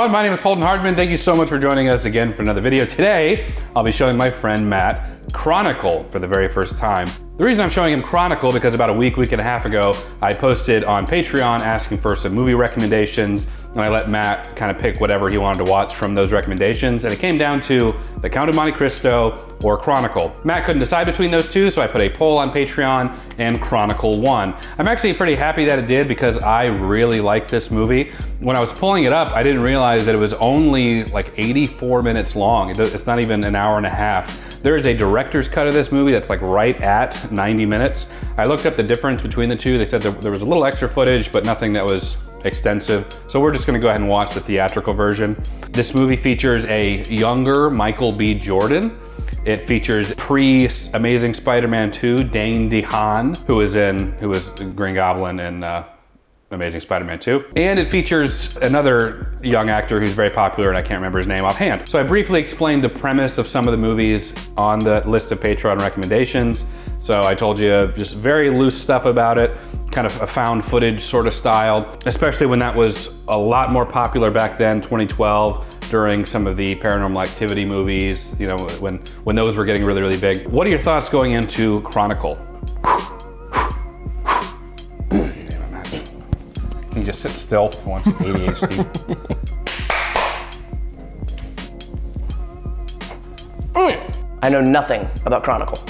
everyone, my name is Holden Hardman. Thank you so much for joining us again for another video. Today, I'll be showing my friend Matt Chronicle for the very first time. The reason I'm showing him Chronicle because about a week and a half ago, I posted on Patreon asking for some movie recommendations, and I let Matt kind of pick whatever he wanted to watch from those recommendations, and it came down to The Count of Monte Cristo or Chronicle. Matt couldn't decide between those two, so I put a poll on Patreon and Chronicle won. I'm actually pretty happy that it did because I really like this movie. When I was pulling it up, I didn't realize that it was only like 84 minutes long. It's not even an hour and a half. There is a director's cut of this movie that's like right at 90 minutes. I looked up the difference between the two. They said there was a little extra footage, but nothing that was extensive. So we're just gonna go ahead and watch the theatrical version. This movie features a younger Michael B. Jordan. It features pre-Amazing Spider-Man 2, Dane DeHaan, who was Green Goblin in Amazing Spider-Man 2. And it features another young actor who's very popular, and I can't remember his name offhand. So I briefly explained the premise of some of the movies on the list of Patreon recommendations. So I told you just very loose stuff about it, kind of a found footage sort of style, especially when that was a lot more popular back then, 2012, during some of the Paranormal Activity movies, you know, when those were getting really, really big. What are your thoughts going into Chronicle? You just sit still, I want ADHD. I know nothing about Chronicle.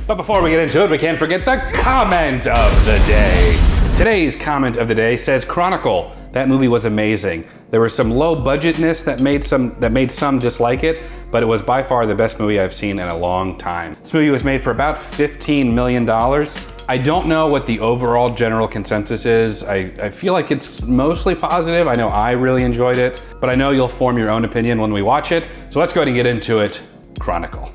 But before we get into it, we can't forget the comment of the day. Today's comment of the day says, Chronicle, that movie was amazing. There was some low budgetness that made some dislike it, but it was by far the best movie I've seen in a long time. This movie was made for about $15 million. I don't know what the overall general consensus is. I feel like it's mostly positive. I know I really enjoyed it, but I know you'll form your own opinion when we watch it. So let's go ahead and get into it. Chronicle.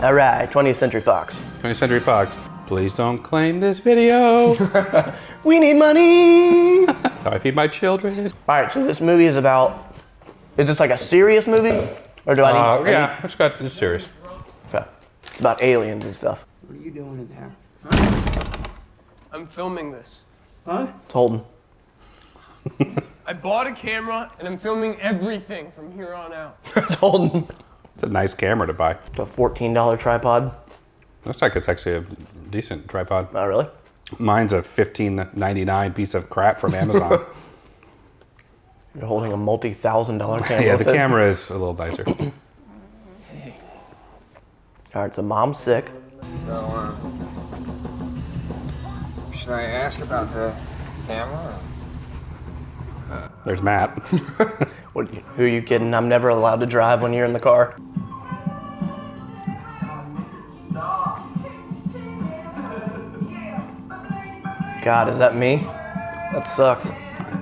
All right, 20th Century Fox. 20th Century Fox. Please don't claim this video. We need money. That's how I feed my children. All right, so this movie is about, is this like a serious movie? Or do I need? Yeah, it's serious. Okay. It's about aliens and stuff. What are you doing in there? Huh? I'm filming this. Huh? It's Holden. I bought a camera and I'm filming everything from here on out. It's Holden. It's a nice camera to buy. It's a $14 tripod. Looks like it's actually a decent tripod. Oh, really? Mine's a $15.99 piece of crap from Amazon. You're holding a multi-$1,000 camera. Yeah, the camera is a little nicer. Hey. All right, so mom's sick. So, should I ask about the camera? There's Matt. Who are you kidding? I'm never allowed to drive when you're in the car. God, is that me? That sucks.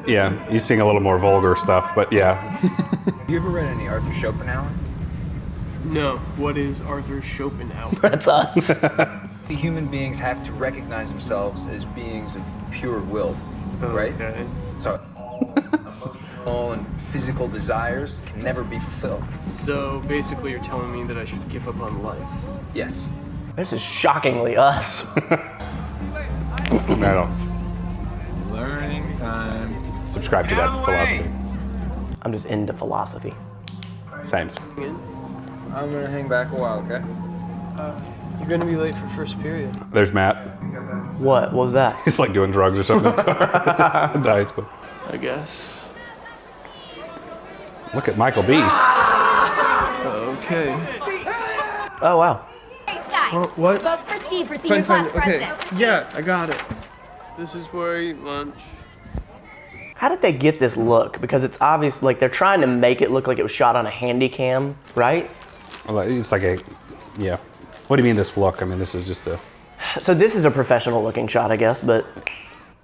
Yeah, he's seeing a little more vulgar stuff, but yeah. Have you ever read any Arthur Schopenhauer? No, what is Arthur Schopenhauer? That's us. The human beings have to recognize themselves as beings of pure will, right? Okay. So, all and physical desires can never be fulfilled. So basically you're telling me that I should give up on life. Yes. This is shockingly us. I don't Learning time. subscribe to that philosophy. I'm just into philosophy. Same. I'm gonna hang back a while, okay? You're gonna be late for first period. There's Matt. What was that? He's like doing drugs or something. Nice, but I guess. look at Michael B. Okay. Oh, wow. What? Vote for Steve for senior class president. Okay. Yeah, I got it. This is where I eat lunch. How did they get this look? Because it's obvious, like they're trying to make it look like it was shot on a handy cam, right? It's like a, yeah. What do you mean this look? I mean, this is just a... So this is a professional looking shot, I guess, but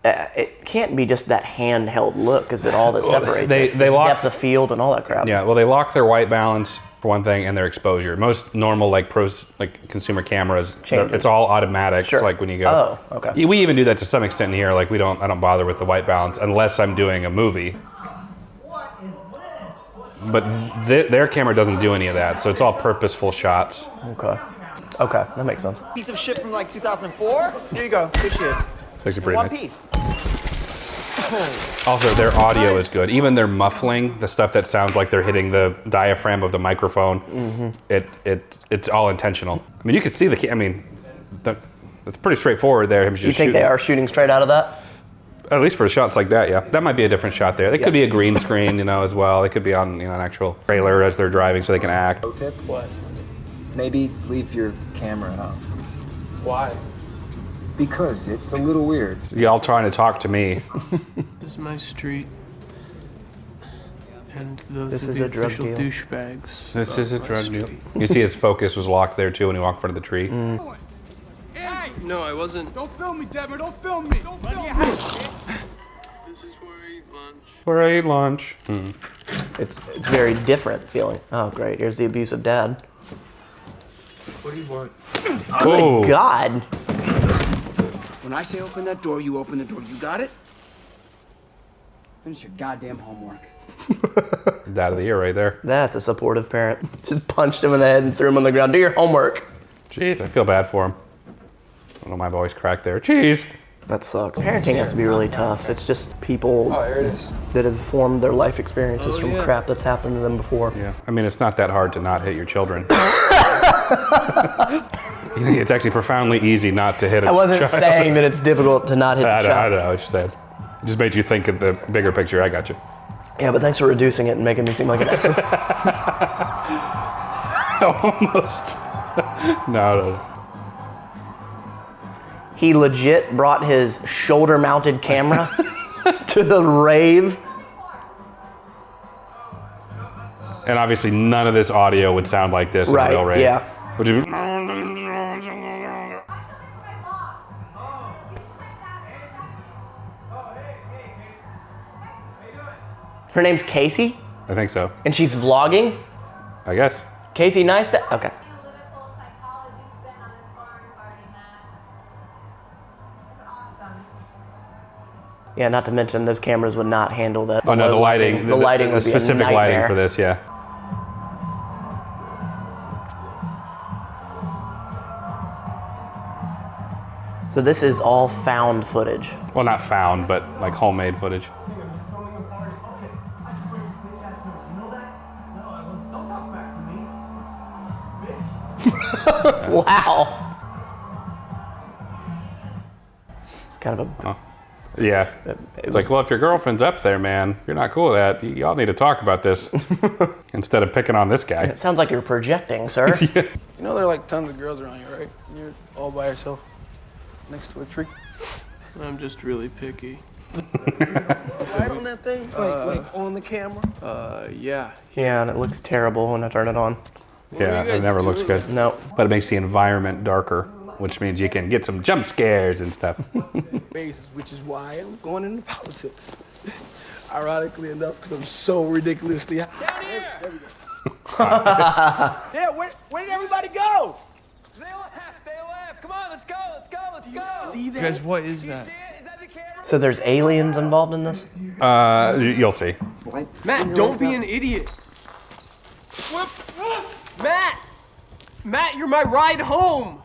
it can't be just that handheld look because it all that separates it. They lock depth of field and all that crap. Yeah, well, they lock their white balance for one thing and their exposure. Most normal consumer cameras, it's all automatic. Sure. So like when you go. Oh, okay. We even do that to some extent here. Like I don't bother with the white balance unless I'm doing a movie. But their camera doesn't do any of that, so it's all purposeful shots. Okay, that makes sense. Piece of shit from like 2004. Here you go. Here she is. Looks pretty One nice. piece. Also, their audio is good. Even their muffling, the stuff that sounds like they're hitting the diaphragm of the microphone, it's all intentional. I mean, you can see it's pretty straightforward there. You think they are shooting straight out of that? At least for shots like that, yeah. That might be a different shot there. It could be a green screen, as well. It could be on, an actual trailer as they're driving so they can act. Pro tip? What? Maybe leave your camera out. Why? Because it's a little weird. Y'all trying to talk to me. This is my street. And those This are is the a drug official deal. douchebags. This is a my drug deal. street. You see his focus was locked there too when he walked in front of the tree. Hey! No, I wasn't. Don't film me, Devin. Don't film me. Don't film me. This is where I eat lunch. Where I ate lunch. It's very different feeling. Oh, great. Here's the abusive dad. What do you want? Oh, God. When I say open that door, you open the door. You got it? Finish your goddamn homework. Dad of the year right there. That's a supportive parent. Just punched him in the head and threw him on the ground. Do your homework. Jeez, I feel bad for him. I don't know, my voice cracked there. Jeez. That sucks. Parenting has to be really tough. It's just people There it is. that have formed their life experiences from crap that's happened to them before. Yeah, I mean, it's not that hard to not hit your children. It's actually profoundly easy not to hit a I wasn't child. saying that it's difficult to not hit the I child. know what you said. It just made you think of the bigger picture. I got you. Yeah, but thanks for reducing it and making me seem like an asshole. Almost. No. He legit brought his shoulder-mounted camera to the rave. And obviously none of this audio would sound like this in a real rave. Yeah. Would you? Her name's Casey, I think so. and she's vlogging. I guess. Casey Neistat. Okay. Yeah, not to mention those cameras would not handle that. Oh no, the lighting. The lighting the would be a specific lighting nightmare. for this, yeah. So this is all found footage. Well, not found, but like homemade footage. Wow. It's kind of a. Yeah. It's like, well, if your girlfriend's up there, man, you're not cool with that. Y'all need to talk about this instead of picking on this guy. It sounds like you're projecting, sir. You know there are like tons of girls around you, right? You're all by yourself next to a tree. I'm just really picky. Right on that thing? Like on the camera? Yeah. Yeah, and it looks terrible when I turn it on. Yeah, it never looks good. No. But it makes the environment darker, which means you can get some jump scares and stuff. Basis, which is why I'm going into politics. Ironically enough, because I'm so ridiculously high. Down here! There we go. Yeah, where did everybody go? They left. Come on, let's go. See that? Guys, what is that? Is that the camera? So there's aliens involved in this? You'll see. Matt, don't be an idiot. Matt, you're my ride home.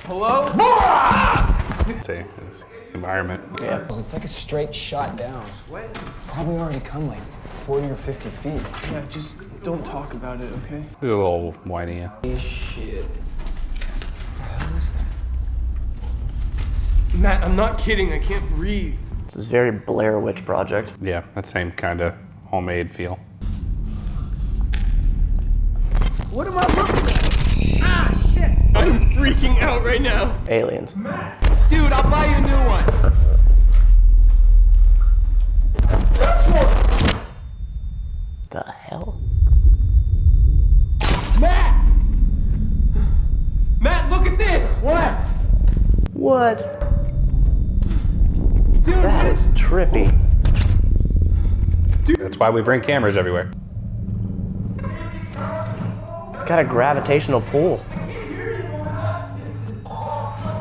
Hello? See, it's environment. Yeah. It's like a straight shot down. Probably already come like 40 or 50 feet. Yeah, just don't talk about it, okay? It's a little whiny. Yeah. Shit. Matt, I'm not kidding. I can't breathe. This is very Blair Witch Project. Yeah, that same kind of homemade feel. What am I looking at? I'm freaking out right now. Aliens. Dude, I'll buy you a new one. The hell? Matt, look at this. What? What? Dude, That is trippy. That's why we bring cameras everywhere. It's got a gravitational pull.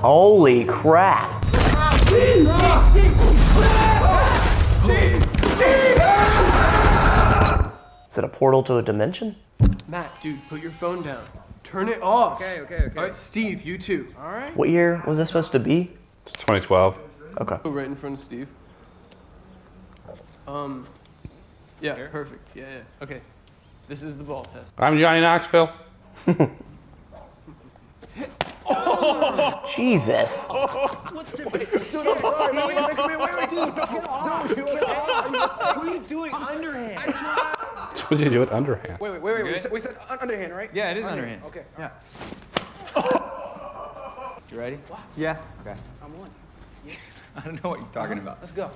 Holy crap. Is it a portal to a dimension? Matt, dude, put your phone down. Turn it off. Okay. All right, Steve, you too. All right. What year was this supposed to be? It's 2012. Okay. Go right in front of Steve. Yeah, perfect. Yeah. Okay. This is the ball test. I'm Johnny Knoxville. Jesus. What are you doing? Underhand. That's what you do with underhand. Wait. We said underhand, right? Yeah, it is underhand. Okay. Yeah. You ready? Yeah. Okay. I'm one. I don't know what you're talking about. Let's go.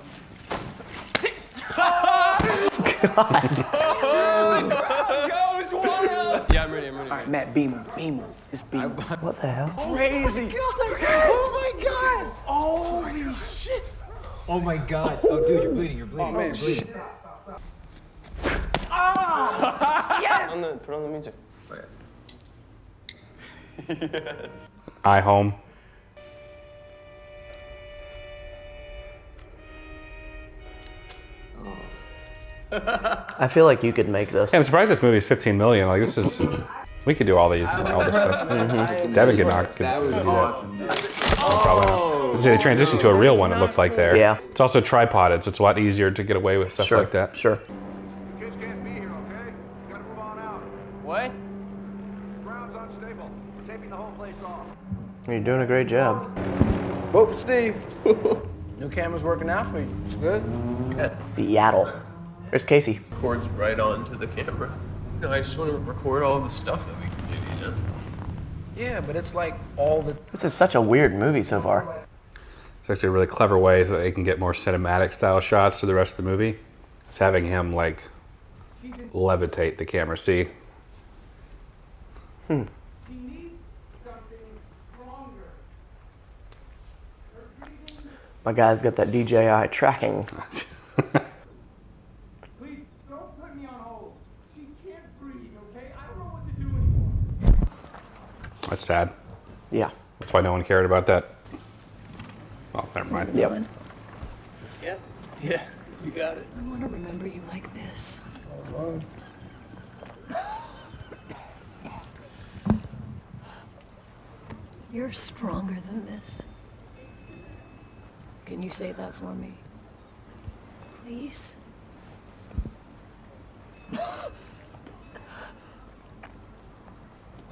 Yeah, I'm ready. All right, Matt, beam him. Just beam him. What the hell? Crazy. Oh my God. Holy shit. Oh my God. Oh, dude, you're bleeding. You're bleeding. Oh, man. You're bleeding. Put on the music. I home. I feel like you could make this. Hey, I'm surprised this movie is 15 million. Like this is, we could do all this stuff. Devin could knock. That was awesome, dude. Probably not. See, they transitioned to a real one. It looked like there. Yeah. It's also tripoded, so it's a lot easier to get away with stuff Sure. like that. Sure. Kids can't be here, okay? You gotta move on out. What? Ground's unstable. We're taping the whole place off. You're doing a great job. Vote for Steve. New camera's working out for you. Good? Seattle. There's Casey. Records right onto the camera. No, I just want to record all the stuff that we can do, you know? Yeah, but it's like all the This is such a weird movie so far. It's actually a really clever way that they can get more cinematic style shots to the rest of the movie. It's having him like levitate the camera. See? My guy's got that DJI tracking. Please, don't put me on hold. She can't breathe, okay? I don't know what to do anymore. That's sad. Yeah. That's why no one cared about that. Well, never mind. Yep. Yeah, you got it. I want to remember you like this. You're stronger than this. Can you say that for me? Please?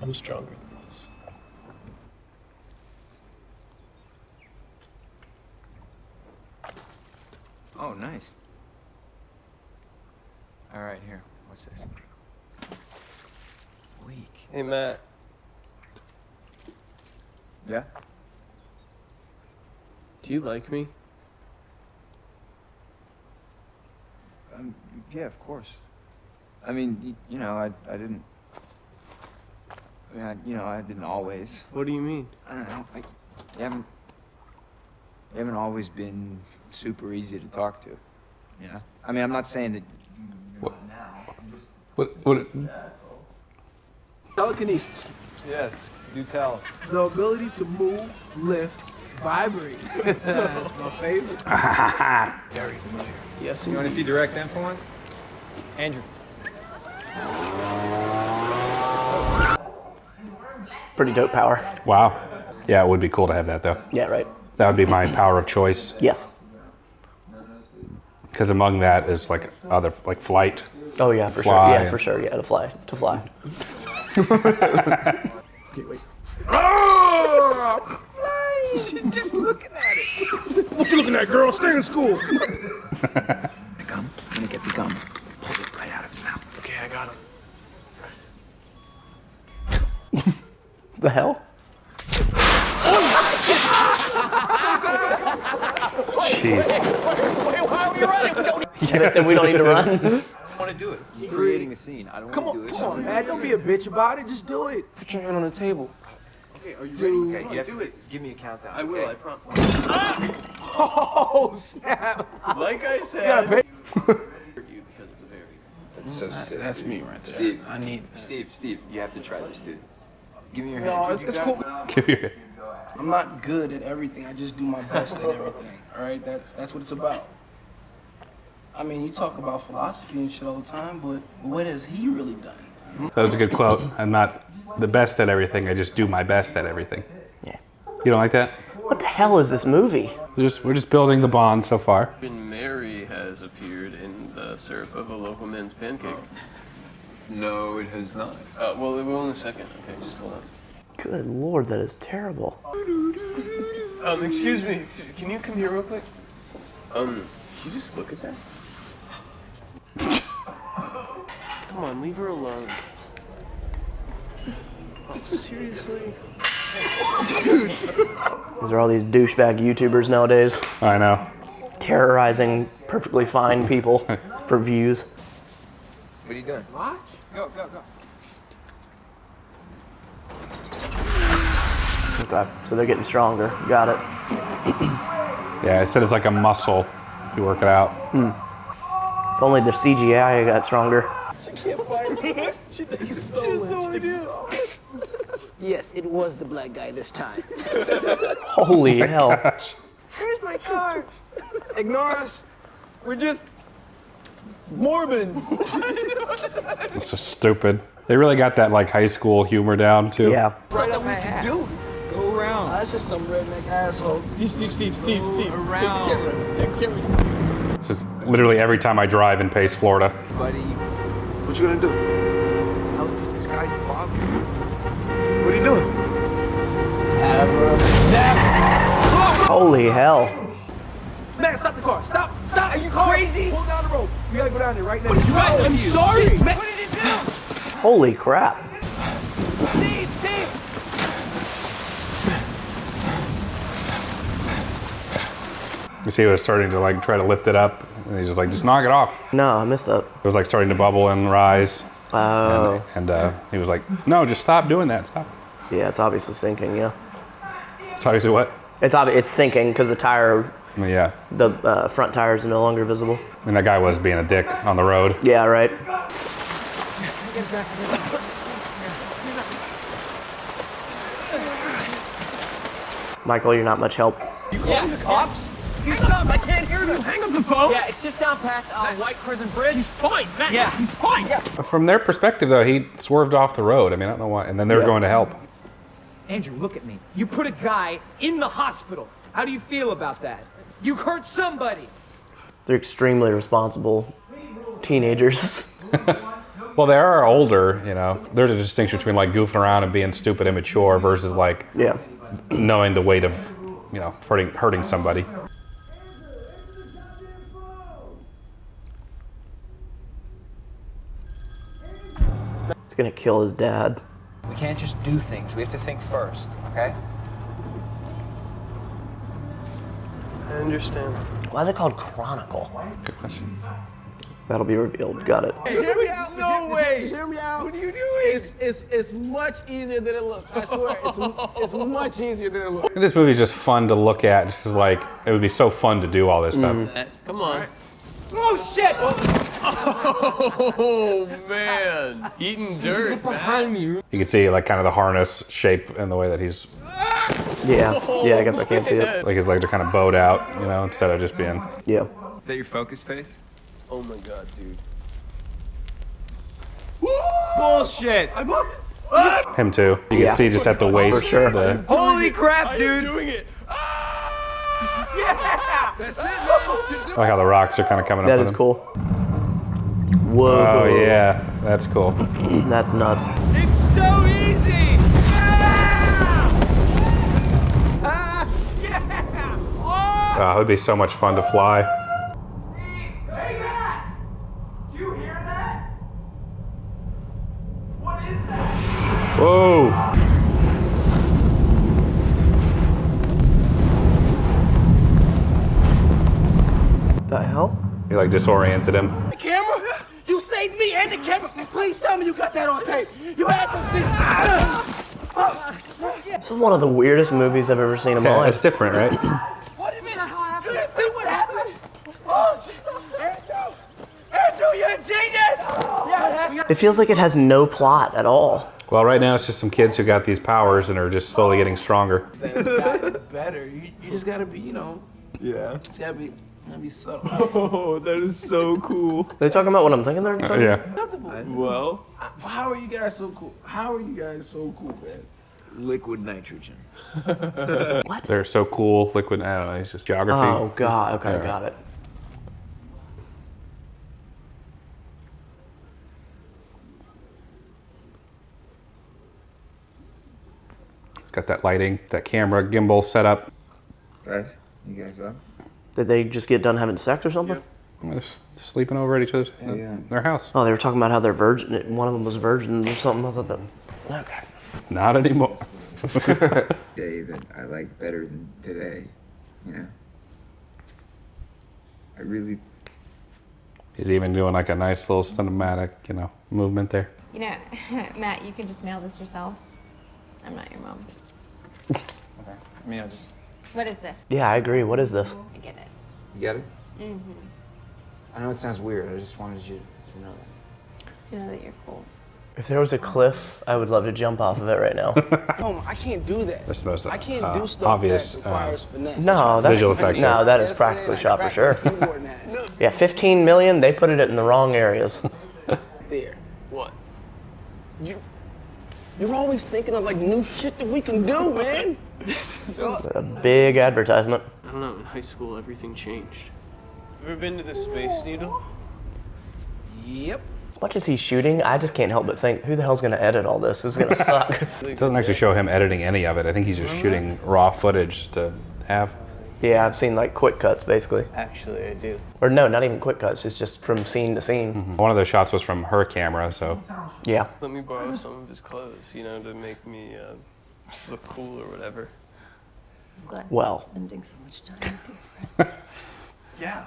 I'm stronger than this. Oh, nice. All right, here. What's this? Weak. Hey, Matt. Yeah? Do you like me? Yeah, of course. I mean, you know, I didn't. I mean, I didn't always. What do you mean? I don't know. You haven't always been super easy to talk to. You know? I mean, I'm not saying that. What? telekinesis. Yes. Do tell. The ability to move, lift, vibrate. That's my favorite. Very familiar. Yes, You want to see direct influence? Andrew. Pretty dope power. Wow. Yeah, it would be cool to have that though. Yeah, right. That would be my power of choice. Yes. Because among that is like other, like flight. Oh yeah, for sure. Fly Yeah, and- for sure. Yeah, to fly. To fly. Okay, wait. She's just looking at it. What you looking at, girl? Stay in school. The gum. I'm gonna get the gum. Pull it right out of his mouth. Okay, I got him. The hell? Jeez. Yeah, they said we don't need to run. I want to do it. You're creating a scene. I don't Come want on, to do it. come on, man. Don't be a bitch about it. Just do it. Put your hand on the table. Okay, are you ready? Okay, you have to give me a countdown. I will, okay? I promise. Oh, snap. Like I said. Yeah, bitch. You because of the very. That's so sick. That's me right there. Steve, I need Steve, you have to try this, dude. Give me your No, hand. it's cool. Give you. I'm not good at everything. I just do my best at everything. All right, that's what it's about. I mean, you talk about philosophy and shit all the time, but what has he really done? That was a good quote. I'm not the best at everything. I just do my best at everything. Yeah. You don't like that? What the hell is this movie? We're just building the bond so far. Even Mary has appeared in the syrup of a local men's pancake. No, it has not. Well, it will in a second. Okay, just hold on. Good lord, that is terrible. Excuse me. Can you come here real quick? Can you just look at that? Come on, leave her alone. Oh, seriously? These are all these douchebag YouTubers nowadays, I know. terrorizing perfectly fine people for views. What are you doing? Watch. Go, go, go. Okay, so they're getting stronger. Got it. Yeah, it said it's like a muscle. If you work it out. If only the CGI got stronger. She thinks it's stolen. Yes, it was the black guy this time. Holy hell. Where's my car? Ignore us. We're just Mormons. It's so stupid. They really got that like high school humor down too. Yeah. What are we doing? Go around. That's just some redneck asshole. Steve. Around. Take the camera. It's just literally every time I drive in Pace, Florida. Buddy, What you gonna do? how is this guy's bothering? What are you doing? Holy hell. Man, stop the car. Stop. Are you crazy? Pull down the rope. We gotta go down there right now. You guys, I'm sorry. Man. What did you do? Holy crap. Steve. You see, it was starting to like try to lift it up, and he's just like, just knock it off. No, I missed that. It was like starting to bubble and rise, Oh. and he was like, no, just stop doing that. Stop. Yeah, it's obviously sinking, yeah. It's obviously what? It's sinking because the tire, I mean, yeah. the front tires are no longer visible. I mean, that guy was being a dick on the road. Yeah, right. Michael, you're not much help. Yeah, the cops? You stop, I can't hear them. Hang up the phone. Yeah, it's just down past White Prison Bridge. He's fine, man. Yeah, he's fine. Yeah. From their perspective, though, he swerved off the road. I mean, I don't know why. And then they were going to help. Andrew, look at me. You put a guy in the hospital. How do you feel about that? You hurt somebody. They're extremely responsible teenagers. Well, they are older, you know. There's a distinction between like goofing around and being stupid, immature, versus like Yeah. knowing the weight of, you know, hurting somebody. He's gonna kill his dad. We can't just do things. We have to think first, okay? I understand. Why is it called Chronicle? Good question. That'll be revealed. Got it. Hear me out. No way. Hear me out. What are you doing? It's much easier than it looks. I swear, it's much easier than it looks. This movie's just fun to look at. Just as like, it would be so fun to do all this stuff. Come on. Oh, shit. Oh, man. Eating dirt, man. You can see like kind of the harness shape and the way that he's Yeah. Yeah, I guess I can't see it. like his legs are kind of bowed out, you know, instead of just being. Yeah. Is that your focus face? Oh my god, dude. Bullshit. Him too. You can Yeah. see just at the waist. For sure. the- Holy crap, dude. Doing it. I like how the rocks are kind of coming That up with is him. cool. Whoa. Oh yeah, that's cool. That's nuts. It's so easy. Yeah. Oh. It would be so much fun to fly. Hey, Matt. Do you hear that? What is that? Whoa! The hell? He like disoriented him. The camera? You saved me and the camera. Please tell me you got that on tape. You had to see. This is one of the weirdest movies I've ever seen in my Yeah, life. it's different, right? What do you mean? You didn't see what happened? Oh, shit. Andrew, you're a genius. Yeah. It feels like it has no plot at all. Well, right now it's just some kids who got these powers and are just slowly getting stronger. It's gotten better. You just gotta be, you know. Yeah. Just gotta be. Gotta be subtle. Oh, that is so cool. They talking about what I'm thinking they're talking Yeah. Well, How are you guys so cool? How are you guys so cool, man? Liquid nitrogen. They're so cool. Liquid, I don't know, it's just geography. Oh, God. Okay, Alright. got it. It's got that lighting, that camera, gimbal setup. Guys, you guys up? Did they just get done having sex or something? They're sleeping over at each other's their house. Oh, they were talking about how they're virgin. One of them was virgin or something. I thought that. Okay. Not anymore. Day that I like better than today, you know? I really... He's even doing like a nice little cinematic, you know, movement there. You know, Matt, you could just mail this yourself. I'm not your mom. Okay. I mean, I just... What is this? Yeah, I agree. What is this? I get it. You get it? Mm-hmm. I know it sounds weird. I just wanted you to know that. To know that you're cool. If there was a cliff, I would love to jump off of it right now. Oh, I can't do that. That's the most I can't do stuff obvious, that requires finesse. No, that's Visual effect. no, that is practically shot for sure. Yeah, 15 million. They put it in the wrong areas. There. What? You're always thinking of like new shit that we can do, man. A big advertisement. I don't know, in high school everything changed. Ever been to the Space Needle? Yep. As much as he's shooting, I just can't help but think, who the hell's gonna edit all this? This is gonna suck. It doesn't actually show him editing any of it. I think he's just shooting raw footage to have. Yeah, I've seen like quick cuts basically. Actually, I do. Or no, not even quick cuts. It's just from scene to scene. One of those shots was from her camera, so. Yeah. Let me borrow some of his clothes, you know, to make me just look cool or whatever. I'm glad Well. you're spending so much time with your friends. Yeah.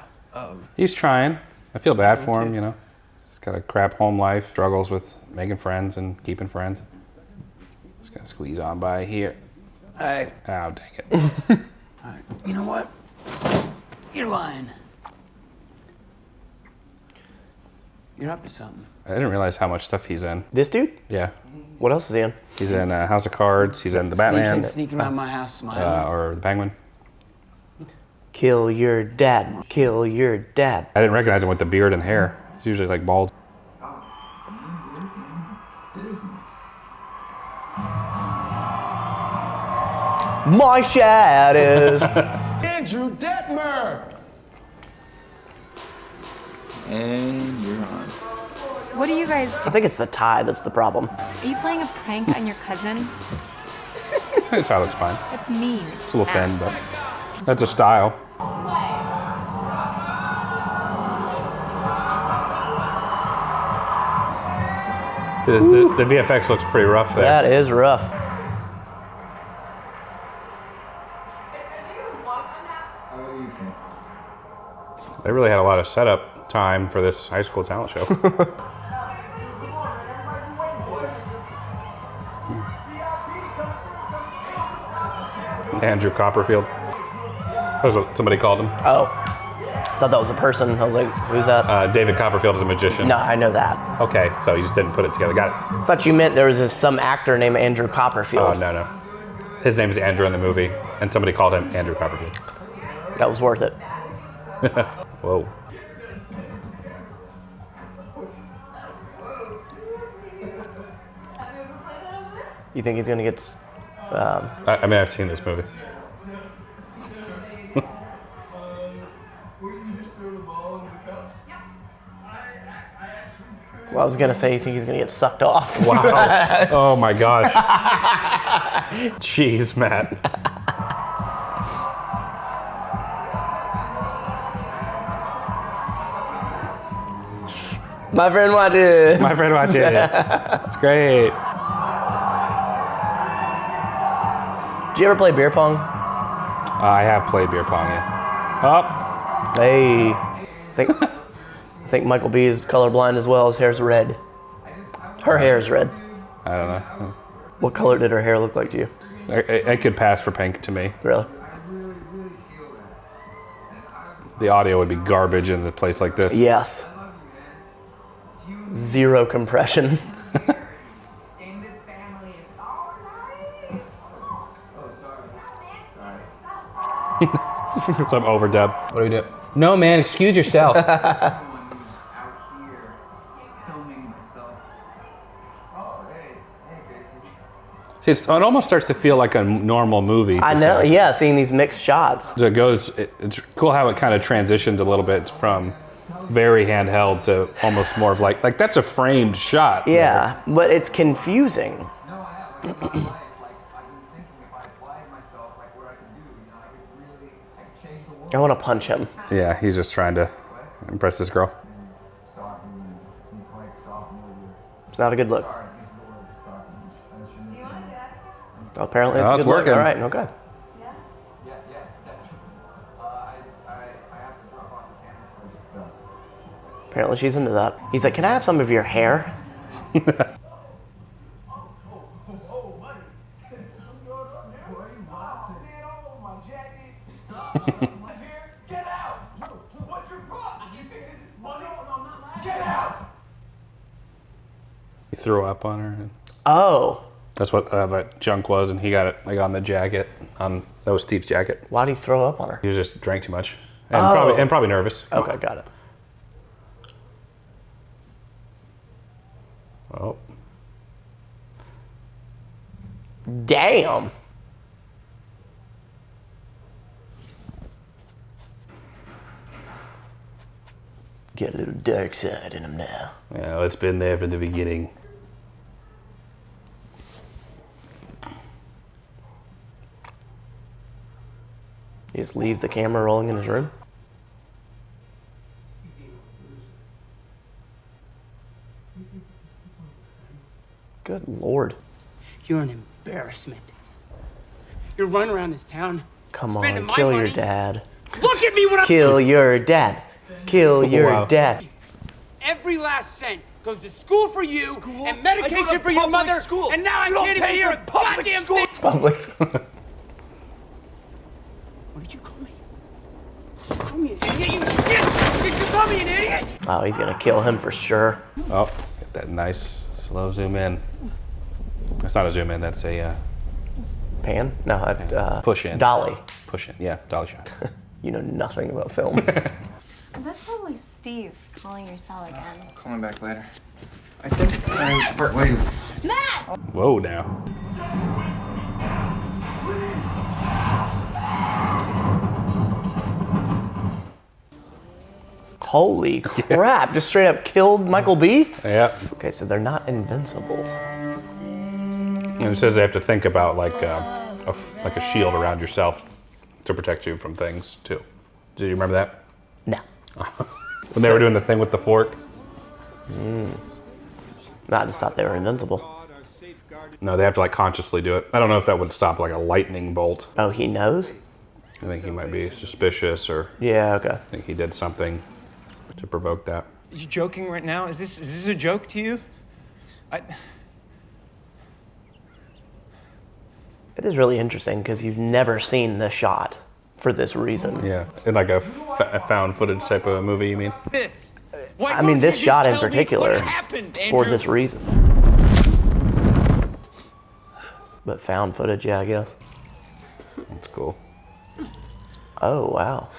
He's trying. I feel bad for him, you know. He's got a crap home life, struggles with making friends and keeping friends. Just gonna squeeze on by here. Hey, Oh, dang it. you know what? You're lying. You're up to something. I didn't realize how much stuff he's in. This dude? Yeah. What else is he in? He's in House of Cards. He's in The Batman. Sneaking around my house smiling. Or The Penguin. Kill your dad. Kill your dad. I didn't recognize him with the beard and hair. He's usually like bald. My shadows. Andrew Detmer. And you're on. What are you guys I doing? think it's the tie that's the problem. Are you playing a prank on your cousin? The child looks fine. That's mean. It's a little thin, but that's a style. The VFX looks pretty rough there. That is rough. They really had a lot of setup time for this high school talent show. Andrew Copperfield. That's what somebody called him. Oh. I thought that was a person. I was like, who's that? David Copperfield is a magician. No, I know that. Okay, so you just didn't put it together. Got it. I thought you meant there was some actor named Andrew Oh, Copperfield. no. His name is Andrew in the movie, and somebody called him Andrew Copperfield. That was worth it. Whoa. You think he's gonna get? I mean, I've seen this movie. Well, I was gonna say, you think he's gonna get sucked off? Wow. Oh my gosh. Jeez, Matt. My friend watches. My friend watched it. It's great. Did you ever play beer pong? I have played beer pong, yeah. Oh, Hey. I think Michael B is colorblind as well. His hair's red. Her hair's red. I don't know. What color did her hair look like to you? It could pass for pink to me. Really? The audio would be garbage in a place like this. Yes. Zero compression. Some overdub. What do we do? No, man, excuse yourself. See, it almost starts to feel like a normal movie. I know, yeah, seeing these mixed shots. So it's cool how it kind of transitions a little bit from very handheld to almost more of like that's a framed shot. Yeah, but it's confusing. I want to punch him. Yeah, he's just trying to impress this girl. It's not a good look. Well, apparently it's a good working. look. All right, okay. Apparently she's into that. He's like, can I have some of your hair? He threw up on her. Oh. That's what that junk was, and he got it like on the jacket. That was Steve's jacket. Why'd he throw up on her? He was just drank too much, and probably nervous. Okay, got it. Oh. Damn. Get a little dark side in him now. Yeah, it's been there from the beginning. He just leaves the camera rolling in his room. Good Lord. You're an embarrassment. You're running around this town. Come spending on, my kill money. your dad. Look at me when I'm... Kill your dad. Kill your dad. Every last cent goes to school for you and medication for your mother. School. And now I can't even hear a goddamn thing. Public school. What did you call me? Did you call me an idiot, you shit? Did you call me an idiot? Oh, he's gonna kill him for sure. Oh, get that nice slow zoom in. That's not a zoom in. That's a Pan? No, push in. Dolly. Push in. Yeah, dolly shot. You know nothing about film. That's probably Steve calling your cell again. Call him back later. I think it's time to part ways with Matt! Whoa, now. Holy crap! Just straight up killed Michael B. Yeah. Okay, so they're not invincible. And it says they have to think about like a shield around yourself to protect you from things too. Did you remember that? No. When they were doing the thing with the fork? No, I just thought they were invincible. No, they have to like consciously do it. I don't know if that would stop like a lightning bolt. Oh, he knows? I think he might be suspicious, or Yeah, okay. I think he did something to provoke that. Are you joking right now? Is this a joke to you? It is really interesting because you've never seen the shot for this reason. Yeah, in like a found footage type of movie, you mean? This. I mean, this shot in particular for this reason. But found footage, yeah, I guess. That's cool. Oh, wow.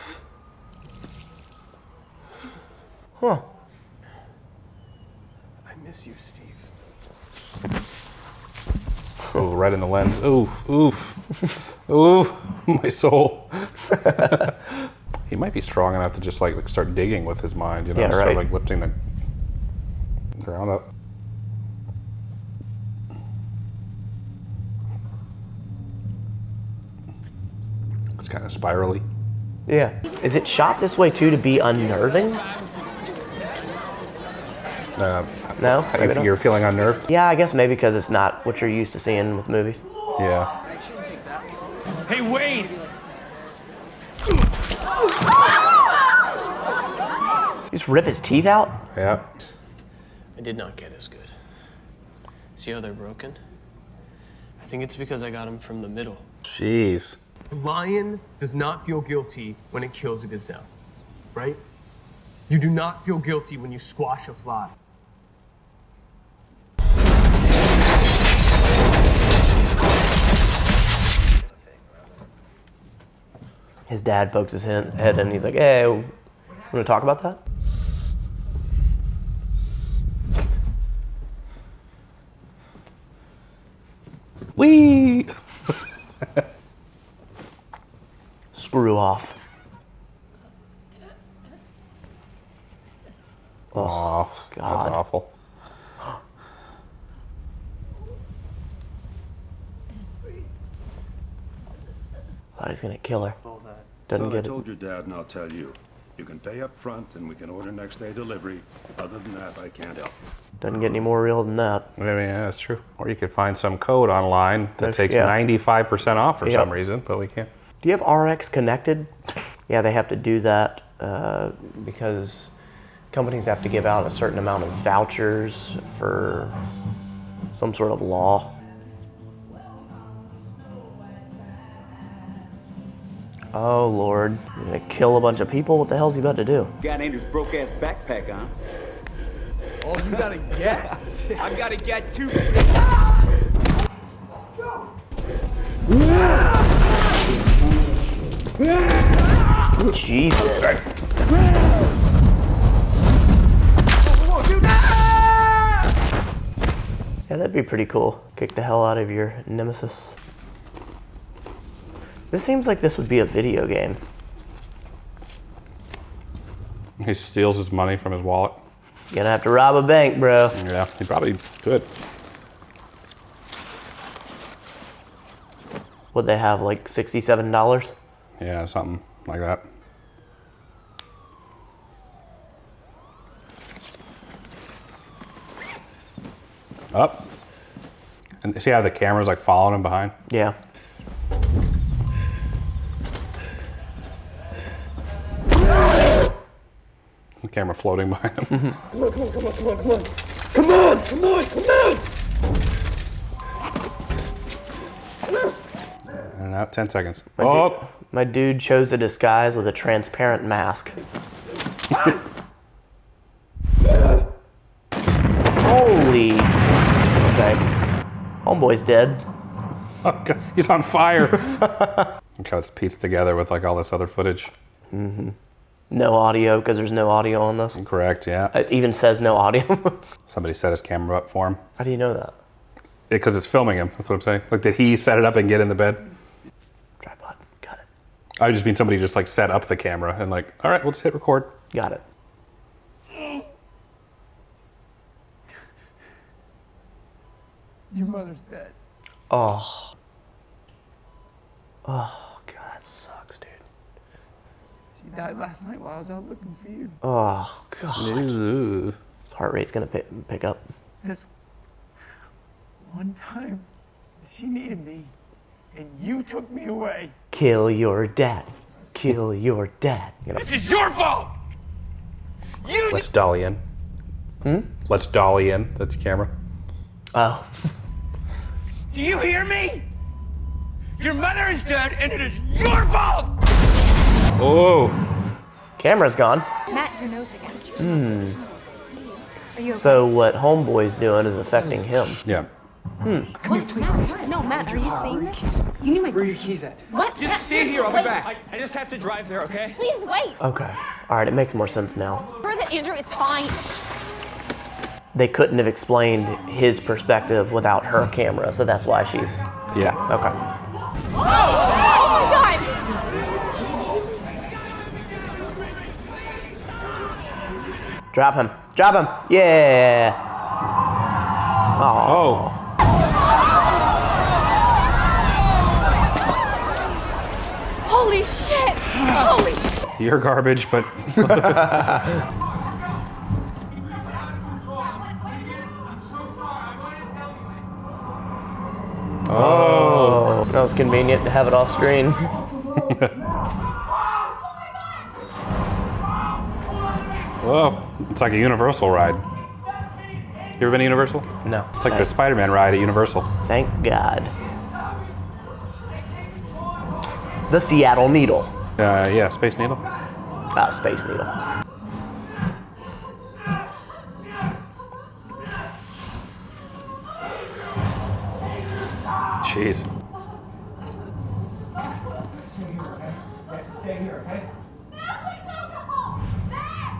Huh. I miss you, Steve. Oh, right in the lens. Oof, oof, oof, my soul. He might be strong enough to just like start digging with his mind, you know, Yeah, start right. like lifting the ground up. It's kind of spirally. Yeah. Is it shot this way too to be unnerving? No? Maybe If not? you're feeling unnerved? Yeah, I guess maybe because it's not what you're used to seeing with movies. Yeah. Hey, Wade! Just rip his teeth out? Yeah. I did not get as good. See how they're broken? I think it's because I got him from the middle. Jeez. A lion does not feel guilty when it kills a gazelle, right? You do not feel guilty when you squash a fly. His dad pokes his head in and he's like, hey, Want to talk about that? Whee! Screw off. Oh, God. that's awful. Thought he's gonna kill her. Doesn't So I get it. told your dad, and I'll tell you. You can pay up front, and we can order next day delivery. Other than that, I can't help. Doesn't get any more real than that. I mean, yeah, that's true. Or you could find some code online that takes yeah. 95% off for Yep. some reason, but we can't. Do you have RX connected? Yeah, they have to do that because companies have to give out a certain amount of vouchers for some sort of law. Oh Lord, you're gonna kill a bunch of people? What the hell's he about to do? Got Andrew's broke ass backpack, huh? Oh, you got a get? I got a get too. Jesus. Yeah, that'd be pretty cool. Kick the hell out of your nemesis. This seems like this would be a video game. He steals his money from his wallet. You're gonna have to rob a bank, bro. Yeah, he probably could. Would they have like $67? Yeah, something like that. Up. And see how the camera's like following him behind? Yeah. The camera floating behind him. Come on, come on, come on, come on, come on. Come on, come on, come on! And out 10 seconds. My dude chose a disguise with a transparent mask. Holy. Okay. Homeboy's dead. Oh, God. He's on fire. Look how it's pieced together with like all this other footage. Mm-hmm. No audio, because there's no audio on this. Correct, yeah. It even says no audio. Somebody set his camera up for him. How do you know that? Because it's filming him, that's what I'm saying. Like, did he set it up and get in the bed? Tripod, got it. I just mean somebody just like set up the camera and like, all right, we'll just hit record. Got it. Your mother's dead. Oh. Oh, God, that sucks, dude. She died last night while I was out looking for you. Oh, God. Ooh. His heart rate's gonna pick up. This one time, she needed me, and you took me away. Kill your dad. Kill your dad. You know. This is your fault! You Let's dolly in. Let's dolly in the camera. Oh. Do you hear me? Your mother is dead, and it is your fault! Oh. Camera's gone. Matt, your nose again. Are you okay? So what Homeboy's doing is affecting him. Yeah. Come here, please. No, Matt, are you seeing this? You need my. Where are your keys at? What? Just stay here, I'll be back. I just have to drive there, okay? Please wait. Okay. All right, it makes more sense now. For the Andrew, it's fine. They couldn't have explained his perspective without her camera, so that's why she's... Yeah. Okay. Oh my God! Drop him. Drop him. Yeah. Oh. Holy shit! Holy shit! You're garbage, but... Oh. That was convenient to have it off screen. Whoa. It's like a Universal ride. You ever been to Universal? No. It's like the Spider-Man ride at Universal. Thank God. The Seattle Needle. Yeah, Space Needle. Space Needle. Jeez. Stay here, okay?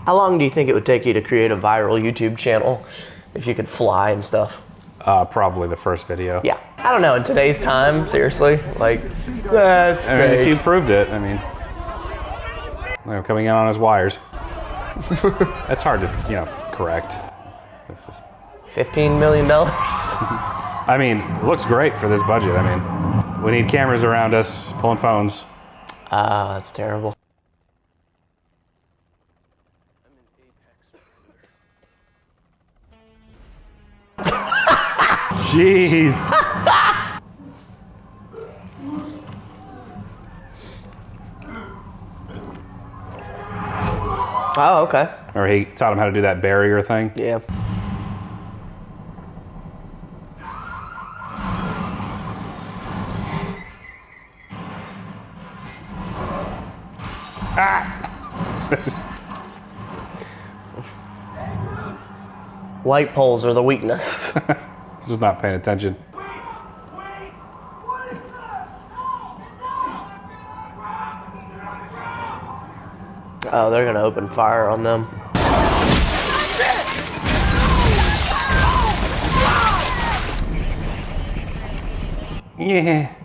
How long do you think it would take you to create a viral YouTube channel if you could fly and stuff? Probably the first video. Yeah. I don't know, in today's time, seriously, like, that's I mean, if you proved it, I mean, coming in on his wires. That's hard to, correct. $15 million? I mean, it looks great for this budget. I mean, we need cameras around us, pulling phones. That's terrible. Jeez. Oh, okay. Or he taught him how to do that barrier thing. Yeah. Light poles are the weakness. Just not paying attention. Oh, they're gonna open fire on them. Yeah.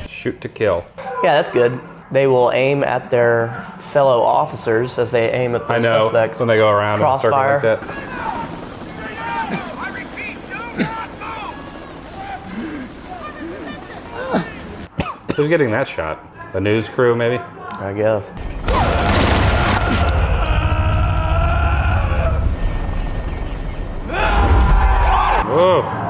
Shoot to kill. Yeah, that's good. They will aim at their fellow officers as they aim at the suspects. When they go around in a circle Crossfire. like that. Who's getting that shot? The news crew, maybe? I guess. Whoa.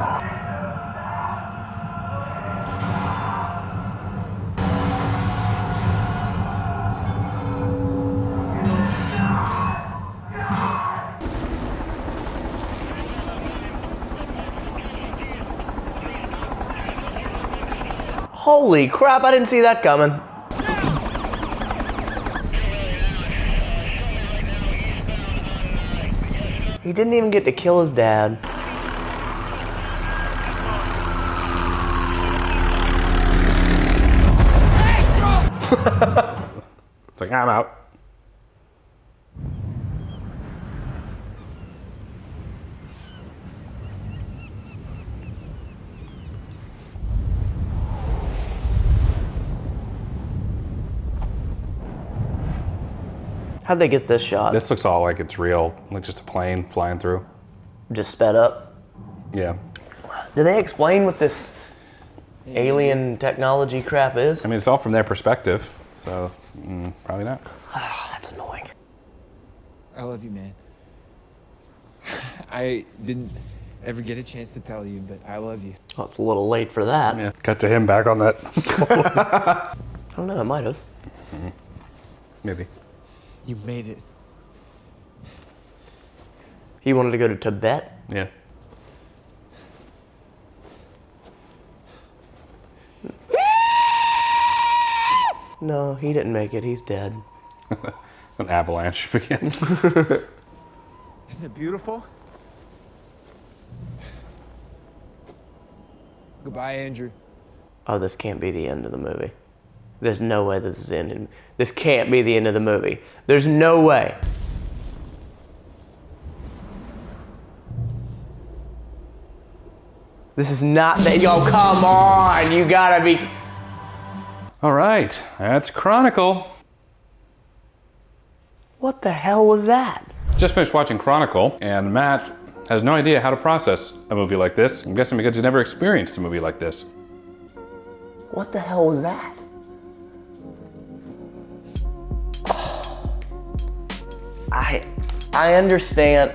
Holy crap, I didn't see that coming. He didn't even get to kill his dad. It's like, I'm out. How'd they get this shot? This looks all like it's real, like just a plane flying through. Just sped up? Yeah. Do they explain what this alien technology crap is? I mean, it's all from their perspective, so probably not. That's annoying. I love you, man. I didn't ever get a chance to tell you, but I love you. Well, it's a little late for that. Yeah. Cut to him back on that. I don't know, I might have. Maybe. You made it. He wanted to go to Tibet? Yeah. No, he didn't make it. He's dead. An avalanche begins. Isn't it beautiful? Goodbye, Andrew. Oh, this can't be the end of the movie. There's no way this is ending. This can't be the end of the movie. There's no way. This is not that. Yo, come on. You gotta be. All right, that's Chronicle. What the hell was that? Just finished watching Chronicle, and Matt has no idea how to process a movie like this. I'm guessing because he's never experienced a movie like this. What the hell was that? I understand.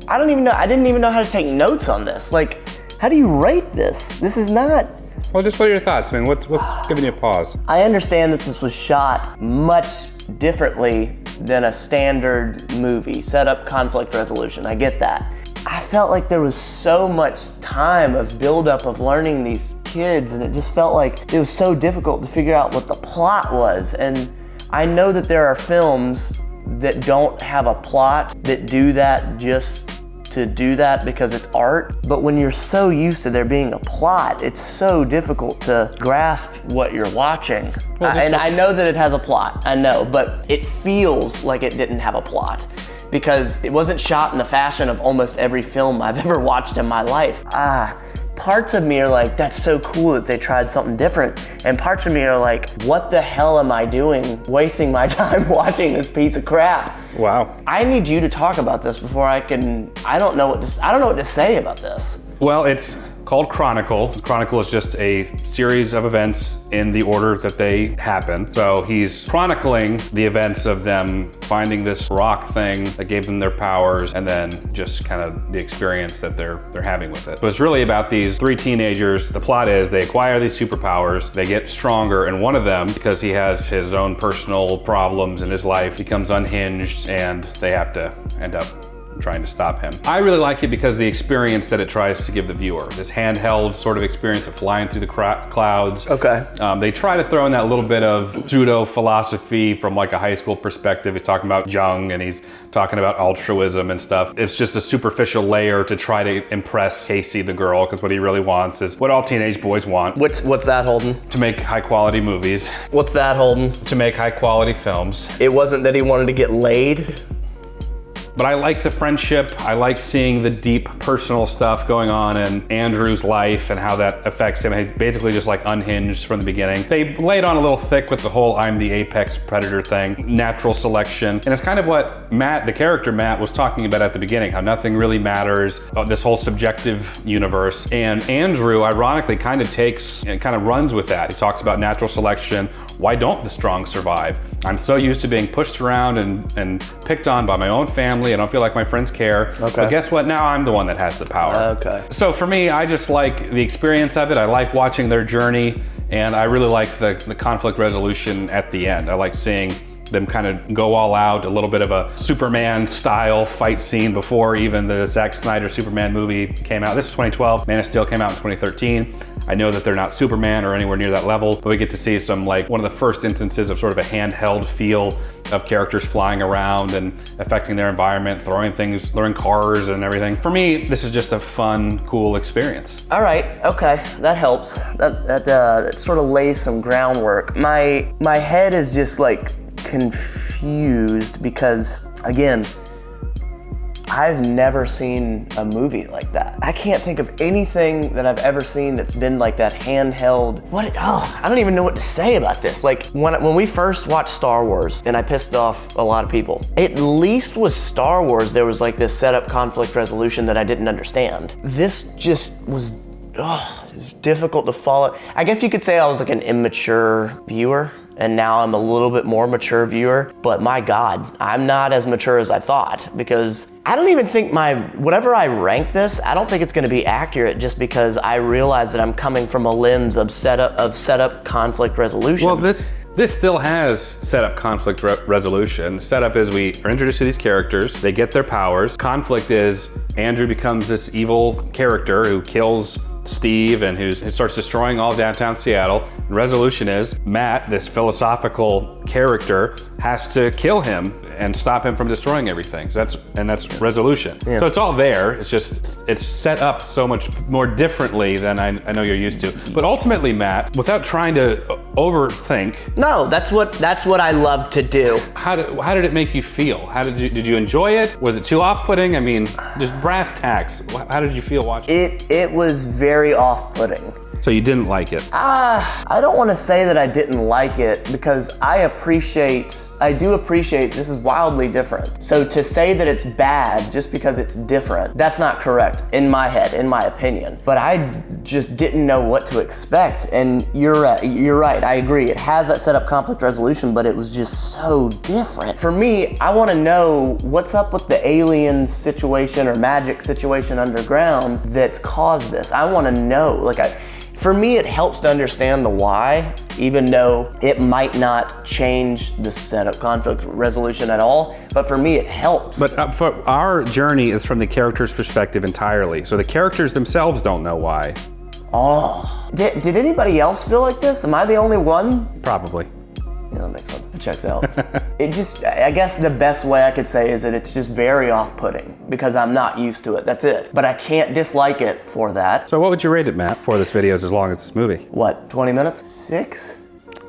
I don't even know. I didn't even know how to take notes on this. Like, how do you rate this? This is not. Well, just what are your thoughts? I mean, what's giving you a pause? I understand that this was shot much differently than a standard movie, setup, conflict resolution. I get that. I felt like there was so much time of buildup of learning these kids, and it just felt like it was so difficult to figure out what the plot was. And I know that there are films that don't have a plot that do that just to do that because it's art, but when you're so used to there being a plot, it's so difficult to grasp what you're watching. And I know that it has a plot, I know, but it feels like it didn't have a plot because it wasn't shot in the fashion of almost every film I've ever watched in my life. Parts of me are like, that's so cool that they tried something different. And parts of me are like, what the hell am I doing wasting my time watching this piece of crap? Wow. I need you to talk about this before I don't know what to say about this. Well, it's called Chronicle. Chronicle is just a series of events in the order that they happen. So he's chronicling the events of them finding this rock thing that gave them their powers, and then just kind of the experience that they're having with it. But it's really about these 3 teenagers. The plot is they acquire these superpowers, they get stronger, and one of them, because he has his own personal problems in his life, becomes unhinged, and they have to end up trying to stop him. I really like it because the experience that it tries to give the viewer, this handheld sort of experience of flying through the clouds. Okay. They try to throw in that little bit of pseudo philosophy from like a high school perspective. He's talking about Jung and he's talking about altruism and stuff. It's just a superficial layer to try to impress Casey the girl, because what he really wants is what all teenage boys want. What's that, Holden? To make high quality movies. What's that, Holden? To make high quality films. It wasn't that he wanted to get laid? But I like the friendship. I like seeing the deep personal stuff going on in Andrew's life and how that affects him. He's basically just like unhinged from the beginning. They laid on a little thick with the whole I'm the apex predator thing, natural selection. And it's kind of what Matt, the character Matt, was talking about at the beginning, how nothing really matters, this whole subjective universe. And Andrew, ironically, kind of takes and kind of runs with that. He talks about natural selection. Why don't the strong survive? I'm so used to being pushed around and picked on by my own family. I don't feel like my friends care. Okay. But guess what? Now I'm the one that has the power. Okay. So for me, I just like the experience of it. I like watching their journey, and I really like the conflict resolution at the end. I like seeing them kind of go all out, a little bit of a Superman style fight scene before even the Zack Snyder Superman movie came out. This is 2012, Man of Steel came out in 2013. I know that they're not Superman or anywhere near that level, but we get to see some, like, one of the first instances of sort of a handheld feel of characters flying around and affecting their environment, throwing things, throwing cars and everything. For me, this is just a fun, cool experience. All right, okay, that helps. That sort of lays some groundwork. My head is just like confused because, again, I've never seen a movie like that. I can't think of anything that I've ever seen that's been like that handheld. I don't even know what to say about this. Like when we first watched Star Wars, and I pissed off a lot of people, at least with Star Wars, there was like this setup conflict resolution that I didn't understand. This just was, it's difficult to follow. I guess you could say I was like an immature viewer, and now I'm a little bit more mature viewer, but my God, I'm not as mature as I thought, because I don't even think whatever I rank this, I don't think it's gonna be accurate, just because I realize that I'm coming from a lens of setup conflict resolution. Well, this still has setup conflict resolution. The setup is we are introduced to these characters, they get their powers. Conflict is Andrew becomes this evil character who kills Steve and who starts destroying all downtown Seattle. And resolution is Matt, this philosophical character, has to kill him and stop him from destroying everything. So that's resolution. Yeah. So it's all there. It's just it's set up so much more differently than I know you're used to. But ultimately, Matt, without trying to overthink. No, that's what I love to do. How did it make you feel? Did you enjoy it? Was it too off-putting? I mean, just brass tacks. How did you feel watching it? It was very off-putting. So you didn't like it? I don't want to say that I didn't like it, because I do appreciate this is wildly different. So to say that it's bad just because it's different, that's not correct in my head, in my opinion. But I just didn't know what to expect. And you're right, I agree. It has that setup conflict resolution, but it was just so different. For me, I want to know what's up with the alien situation or magic situation underground that's caused this. I want to know, for me, it helps to understand the why, even though it might not change the setup conflict resolution at all. But for me, it helps. But for our journey is from the character's perspective entirely. So the characters themselves don't know why. Oh. Did anybody else feel like this? Am I the only one? Probably. Yeah, that makes sense. It checks out. it just, I guess the best way I could say is that it's just very off-putting because I'm not used to it, that's it. But I can't dislike it for that. So what would you rate it, Matt, for this video is as long as this movie? What, 20 minutes? 6?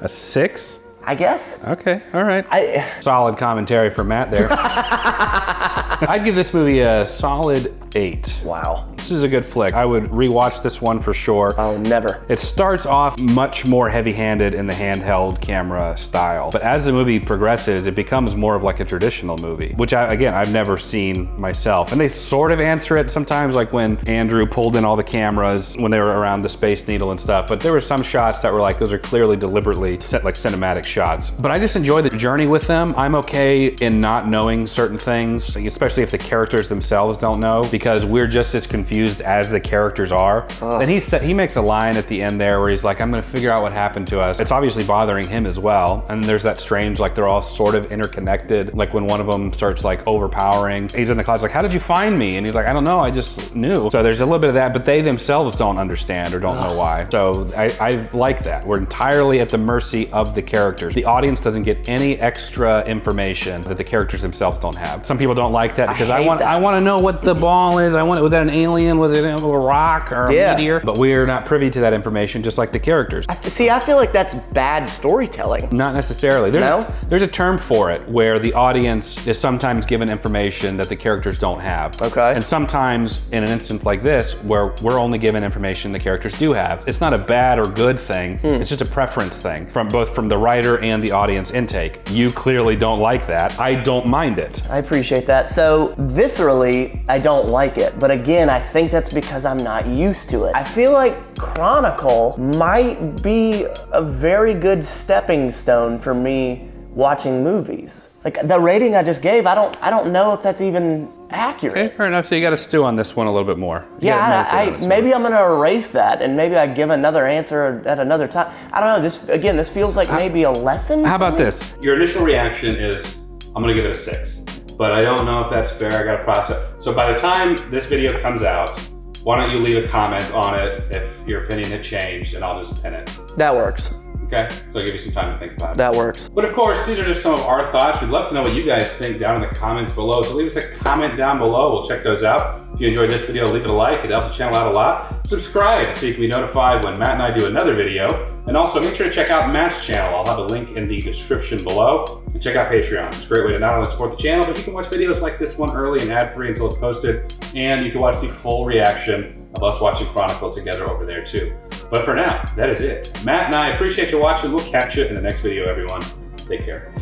A 6? I guess. Okay, all right. Solid commentary from Matt there. I'd give this movie a solid 8. Wow. This is a good flick. I would rewatch this one for sure. Oh, never. It starts off much more heavy-handed in the handheld camera style, but as the movie progresses, it becomes more of like a traditional movie, which again, I've never seen myself. And they sort of answer it sometimes, like when Andrew pulled in all the cameras when they were around the Space Needle and stuff, but there were some shots that were like, those are clearly deliberately set like cinematic shots. But I just enjoy the journey with them. I'm okay in not knowing certain things, especially if the characters themselves don't know, because we're just as confused as the characters are. And he makes a line at the end there where he's like, I'm gonna figure out what happened to us. It's obviously bothering him as well. And there's that strange, like they're all sort of interconnected. Like when one of them starts like overpowering, he's in the clouds like, how did you find me? And he's like, I don't know, I just knew. So there's a little bit of that, but they themselves don't understand or don't know why. So I like that. We're entirely at the mercy of the characters. The audience doesn't get any extra information that the characters themselves don't have. Some people don't like that because I want to know what the ball is. Was that an alien? Was it a rock or a meteor? But we're not privy to that information, just like the characters. See, I feel like that's bad storytelling. Not necessarily. There's a term for it where the audience is sometimes given information that the characters don't have. Okay. And sometimes in an instance like this, where we're only given information the characters do have. It's not a bad or good thing. It's just a preference thing from both the writer and the audience intake. You clearly don't like that. I don't mind it. I appreciate that. So viscerally, I don't like it. But again, I think that's because I'm not used to it. I feel like Chronicle might be a very good stepping stone for me watching movies. Like the rating I just gave, I don't know if that's even accurate. Okay, fair enough. So you got to stew on this one a little bit more. Maybe I'm gonna erase that and maybe I give another answer at another time. I don't know. This feels like maybe a lesson. How about this? Your initial reaction is, I'm gonna give it a 6, but I don't know if that's fair. I gotta process. So by the time this video comes out, why don't you leave a comment on it if your opinion had changed, and I'll just pin it. That works. Okay, so I'll give you some time to think about it. That works. But of course, these are just some of our thoughts. We'd love to know what you guys think down in the comments below. So leave us a comment down below. We'll check those out. If you enjoyed this video, leave it a like. It helps the channel out a lot. Subscribe so you can be notified when Matt and I do another video. And also make sure to check out Matt's channel. I'll have a link in the description below. And check out Patreon. It's a great way to not only support the channel, but you can watch videos like this one early and ad-free until it's posted. And you can watch the full reaction of us watching Chronicle together over there too. But for now, that is it. Matt and I appreciate you watching. We'll catch you in the next video, everyone. Take care.